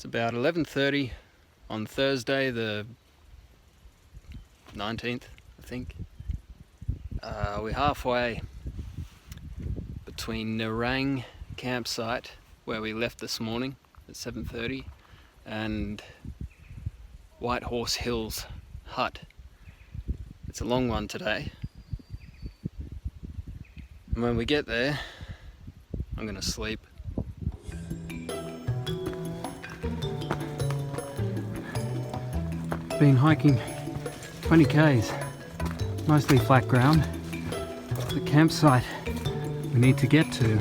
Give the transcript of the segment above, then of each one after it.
It's about 11:30 on Thursday the 19th, I think. We're halfway between Nerang campsite, where we left this morning at 7:30, and White Horse Hills hut. It's a long one today. And when we get there, I'm gonna sleep. Been hiking 20 k's, mostly flat ground. The campsite we need to get to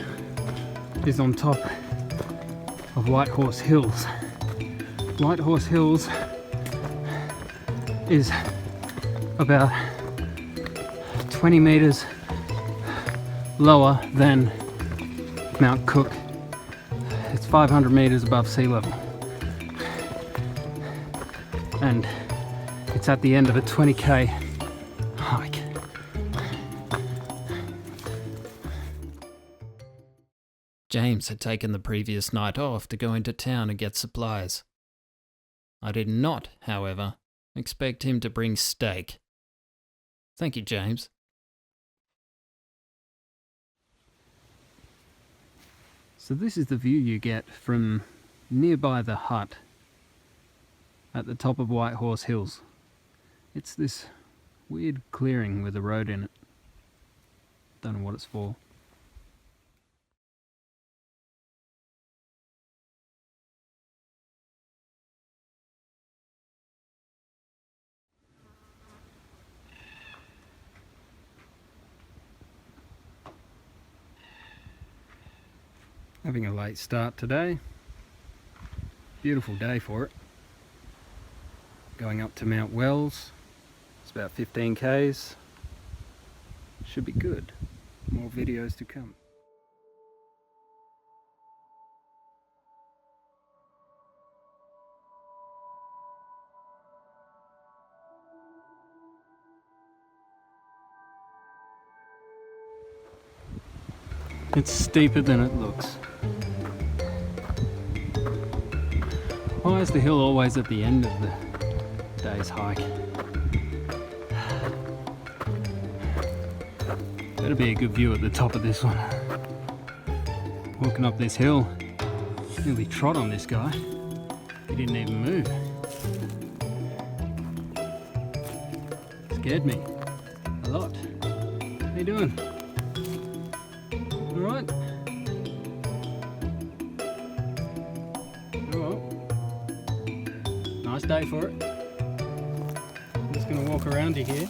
is on top of White Horse Hills. White Horse Hills is about 20 meters lower than Mount Cook. It's 500 meters above sea level, and it's at the end of a 20k hike. James had taken the previous night off to go into town and get supplies. I did not, however, expect him to bring steak. Thank you, James. So this is the view you get from nearby the hut at the top of White Horse Hills. It's this weird clearing with a road in it. Don't know what it's for. Having a late start today. Beautiful day for it. Going up to Mount Wells. It's about 15 k's. Should be good. More videos to come. It's steeper than it looks. Why is the hill always at the end of the day's hike? Better be a good view at the top of this one. Walking up this hill, nearly trod on this guy. He didn't even move. Scared me a lot. How you doing? All right? Nice day for it. I'm just going to walk around you here.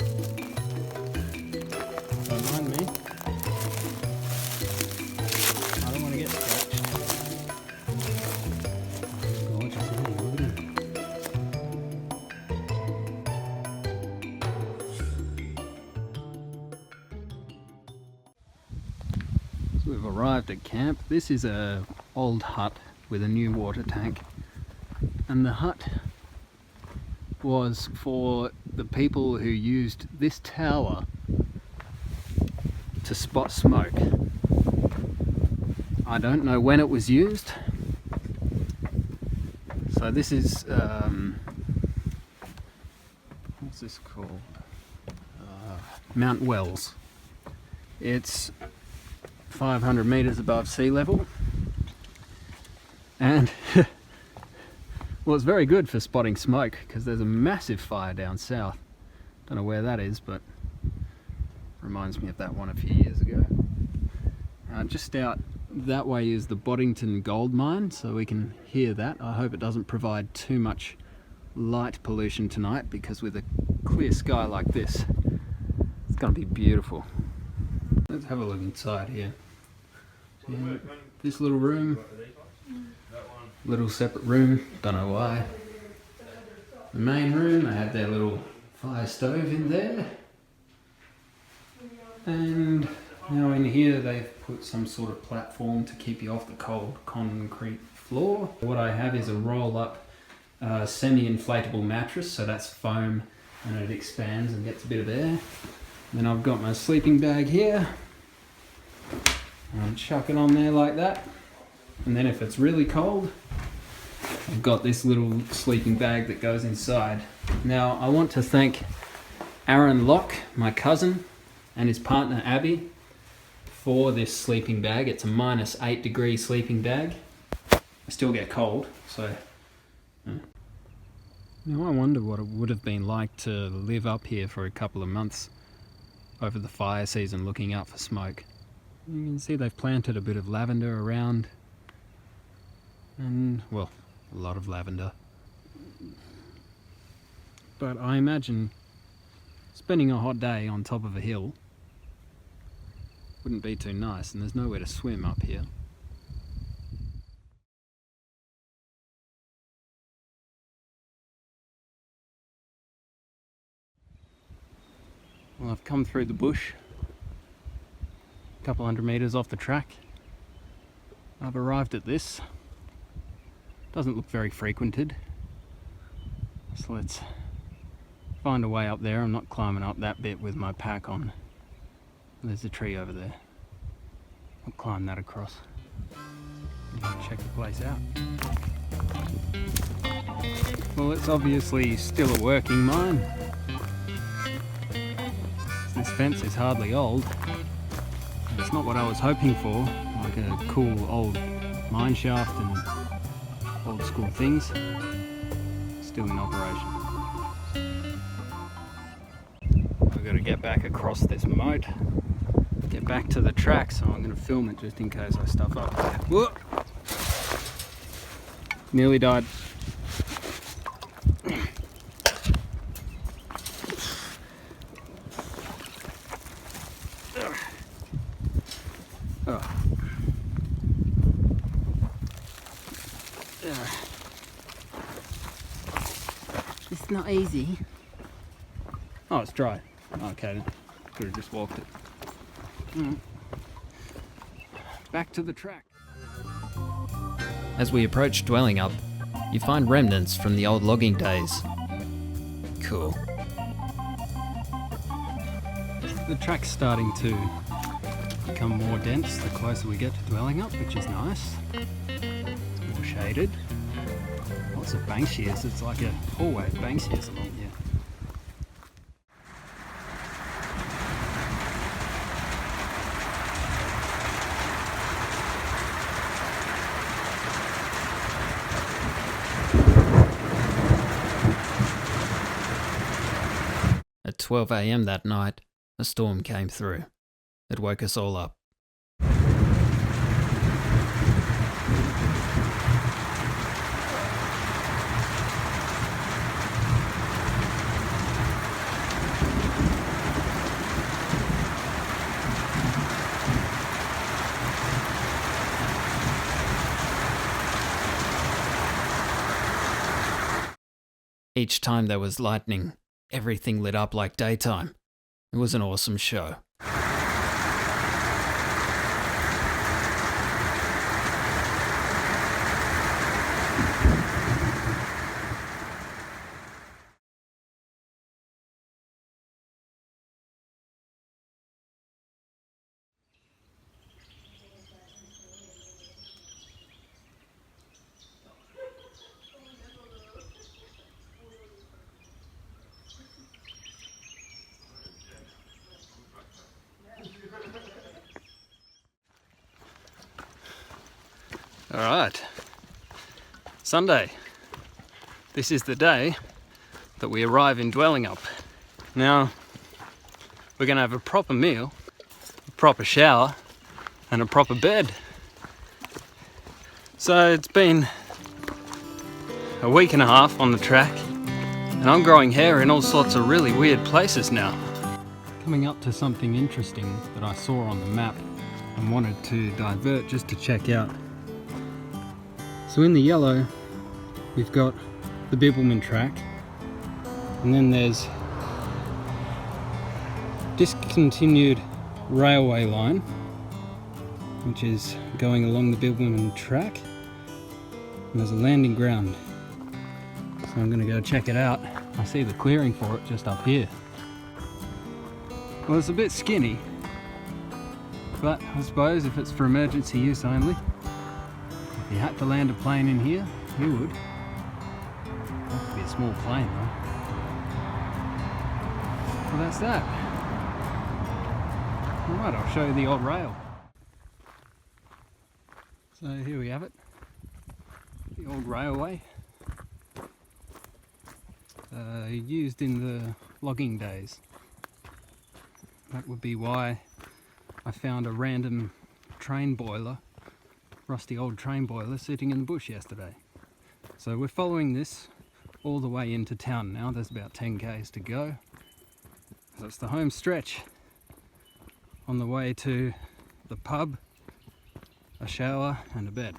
Don't mind me. I don't want to get scratched. Gorgeous, isn't he? Look at him. So we've arrived at camp. This is a old hut with a new water tank. And the hut was for the people who used this tower to spot smoke. I don't know when it was used. So this is, what's this called? Mount Wells. It's 500 meters above sea level. And well, it's very good for spotting smoke because there's a massive fire down south. Don't know where that is, but reminds me of that one a few years ago. Just out that way is the Boddington gold mine, so we can hear that. I hope it doesn't provide too much light pollution tonight, because with a clear sky like this, it's going to be beautiful. Let's have a look inside here. So, this little room. Little separate room, don't know why. The main room, they have their little fire stove in there. And now in here they've put some sort of platform to keep you off the cold concrete floor. What I have is a roll-up semi-inflatable mattress, so that's foam and it expands and gets a bit of air. Then I've got my sleeping bag here. And chuck it on there like that. And then if it's really cold, I've got this little sleeping bag that goes inside. Now I want to thank Aaron Locke, my cousin, and his partner Abby for this sleeping bag. It's a -8 degree sleeping bag. I still get cold, so... Now I wonder what it would have been like to live up here for a couple of months over the fire season looking out for smoke. You can see they've planted a bit of lavender around, and well, a lot of lavender. But I imagine spending a hot day on top of a hill wouldn't be too nice, and there's nowhere to swim up here. Well, I've come through the bush, a couple hundred meters off the track. I've arrived at this. Doesn't look very frequented. So let's find a way up there. I'm not climbing up that bit with my pack on. There's a tree over there. I'll climb that across. Check the place out. Well, it's obviously still a working mine. This fence is hardly old. It's not what I was hoping for, like a cool old mine shaft and old school things. Still in operation. I've got to get back across this moat, get back to the track, so I'm going to film it just in case I stuff up. Whoa! Nearly died. It's not easy. Oh, it's dry. Okay, then. Could have just walked it. Back to the track. As we approach Dwellingup, you find remnants from the old logging days. Cool. The track's starting to become more dense the closer we get to Dwellingup, which is nice. It's more shaded. Lots of banksias. It's like a hallway of banksias along here. At 12 AM that night, a storm came through. It woke us all up. Each time there was lightning, everything lit up like daytime. It was an awesome show. All right, Sunday. This is the day that we arrive in Dwellingup. Now, we're gonna have a proper meal, a proper shower, and a proper bed. So it's been a week and a half on the track, and I'm growing hair in all sorts of really weird places now. Coming up to something interesting that I saw on the map and wanted to divert just to check out. So in the yellow, we've got the Bibbulmun track, and then there's discontinued railway line, which is going along the Bibbulmun track, and there's a landing ground. So I'm going to go check it out. I see the clearing for it just up here. Well, it's a bit skinny, but I suppose if it's for emergency use only. If you had to land a plane in here, you would. That could be a small plane though. Well, that's that. Alright, I'll show you the old rail. So here we have it. The old railway. Used in the logging days. That would be why I found a random train boiler, rusty old train boiler, sitting in the bush yesterday. So we're following this all the way into town now. There's about 10 k's to go. So it's the home stretch on the way to the pub, a shower and a bed.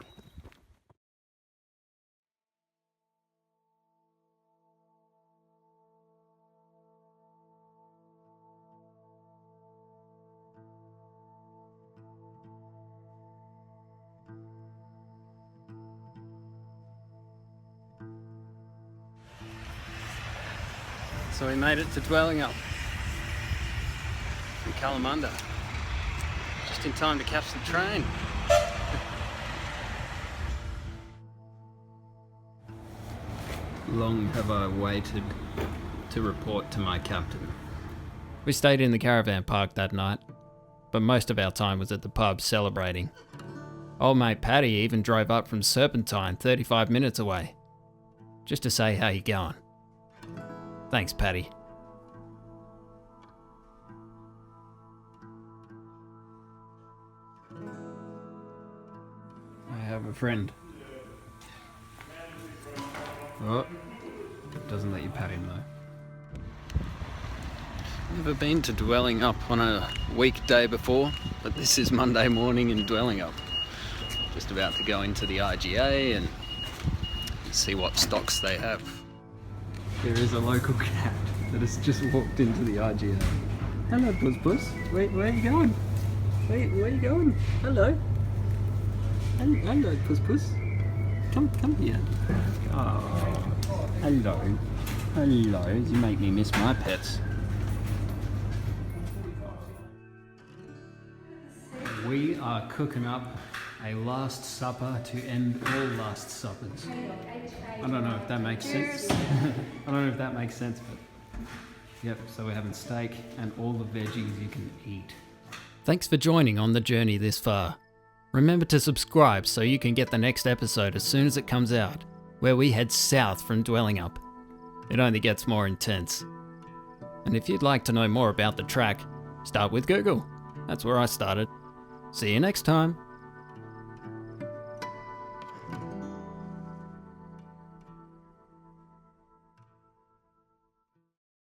So we made it to Dwellingup from Kalamunda, just in time to catch the train. Long have I waited to report to my captain. We stayed in the caravan park that night, but most of our time was at the pub celebrating. Old mate Paddy even drove up from Serpentine 35 minutes away, just to say how you going. Thanks, Paddy. I have a friend. Oh, doesn't let you pat him though. Never been to Dwellingup on a weekday before, but this is Monday morning in Dwellingup. Just about to go into the IGA and see what stocks they have. There is a local cat that has just walked into the IGA. Hello, Puss Puss. Where are you going? Where are you going? Hello. Hello, Puss Puss. Come here. Oh, hello. Hello. You make me miss my pets. We are cooking up a last supper to end all last suppers. I don't know if that makes sense. I don't know if that makes sense, but yep, so we're having steak and all the veggies you can eat. Thanks for joining on the journey this far. Remember to subscribe so you can get the next episode as soon as it comes out, where we head south from Dwellingup. It only gets more intense. And if you'd like to know more about the track, start with Google. That's where I started. See you next time.